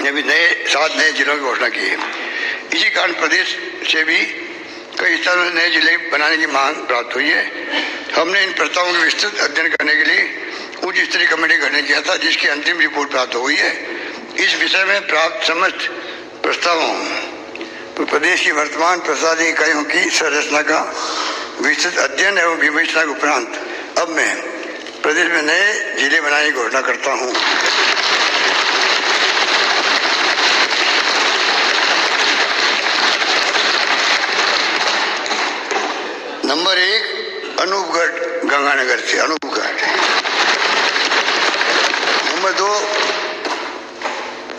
ने भी 7 नए जिलों की घोषणा की है। इसी कारण प्रदेश से भी कई स्थानों में नए जिले बनाने की मांग प्राप्त हुई है। हमने इन प्रस्तावों का विस्तृत अध्ययन करने के लिए उच्च स्तरीय कमेटी गठन किया था, जिसकी अंतिम रिपोर्ट प्राप्त हुई है। इस विषय में प्राप्त समस्त प्रस्तावों तो प्रदेश की वर्तमान प्रशासनिक इकाइयों की संरचना का विस्तृत अध्ययन एवं विवेचना के उपरांत अब मैं प्रदेश में नए जिले बनाने की घोषणा करता हूँ। नंबर 1 अनूपगढ़ गंगानगर से अनूपगढ़। नंबर 2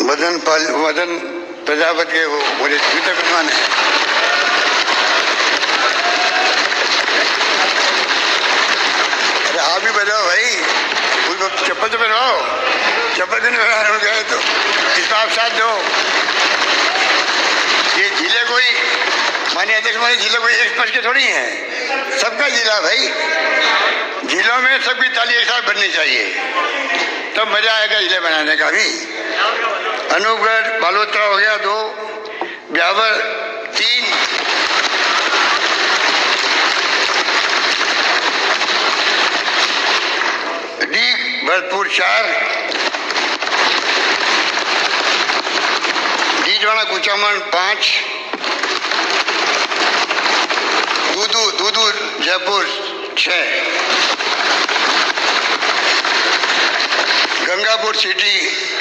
मदन प्रजापति के वो मुझे ट्विटर बनवाने हैं। अरे आप भी बजाओ भाई, चप्पल तो बनवाओ, चप्पल नहीं बना रहे हो गए तो इसका आप साथ दो। ये जिले कोई माननीय अध्यक्ष महोदय जिले कोई एक पक्ष के थोड़ी है, सबका जिला भाई। जिलों में सबकी ताली एक साथ बननी चाहिए, तब मजा आएगा जिले बनाने का भी। अनूपगढ़ बालोतरा हो गया 2, ब्यावर 3, डी भरतपुर 4, डीडवाना कुचामन 5, दूदू जयपुर 6, गंगापुर सिटी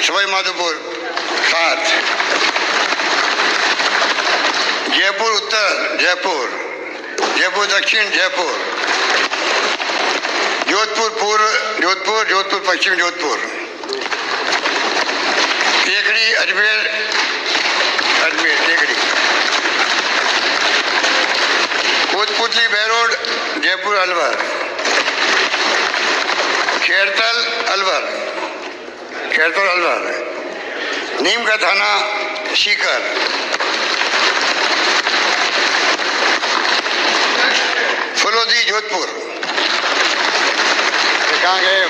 सवाई माधोपुर 7, जयपुर उत्तर जयपुर दक्षिण जयपुर, जोधपुर पूर्व जोधपुर पश्चिम जोधपुर, टेकड़ी अजमेर टेकड़ी, कोतपुतली बेरोड जयपुर अलवर, खेरतल अलवर, नीम का थाना सीकर, फुलोदी जोधपुर, कहाँ गए?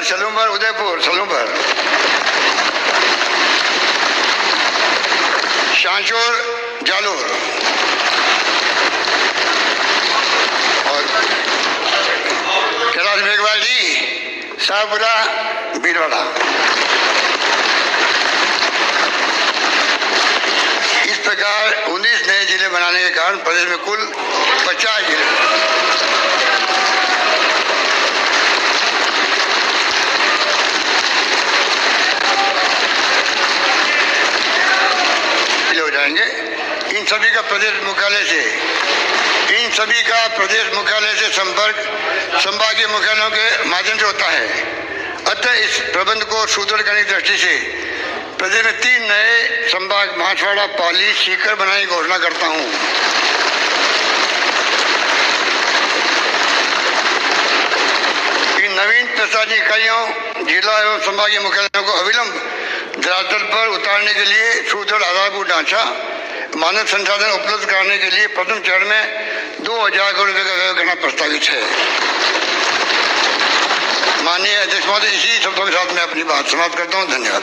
सलूम्बर उदयपुर, शांचोर जालोर और कैलाश मेघवाल जी शाहपुरा भीलवाड़ा। इस प्रकार 19 नए जिले बनाने के कारण प्रदेश में कुल 50 जिले हो जाएंगे। इन सभी का प्रदेश मुख्यालय से संपर्क संभागीय मुख्यालयों के माध्यम से होता है। अतः इस प्रबंध को सुदृढ़ करने की दृष्टि से प्रदेश में 3 नए संभाग बांसवाड़ा, पाली, सीकर बनाने की घोषणा करता हूँ। इन नवीन प्रशासनिक इकाइयों जिला एवं संभागीय मुख्यालयों को अविलंब धरातल पर उतारने के लिए सुदृढ़ आधारभूत ढांचा मानव संसाधन उपलब्ध कराने के लिए प्रथम चरण में 2000 करोड़ रुपए का व्यय करना प्रस्तावित है। माननीय अध्यक्ष महोदय, इसी शब्दों के साथ मैं अपनी बात समाप्त करता हूँ। धन्यवाद।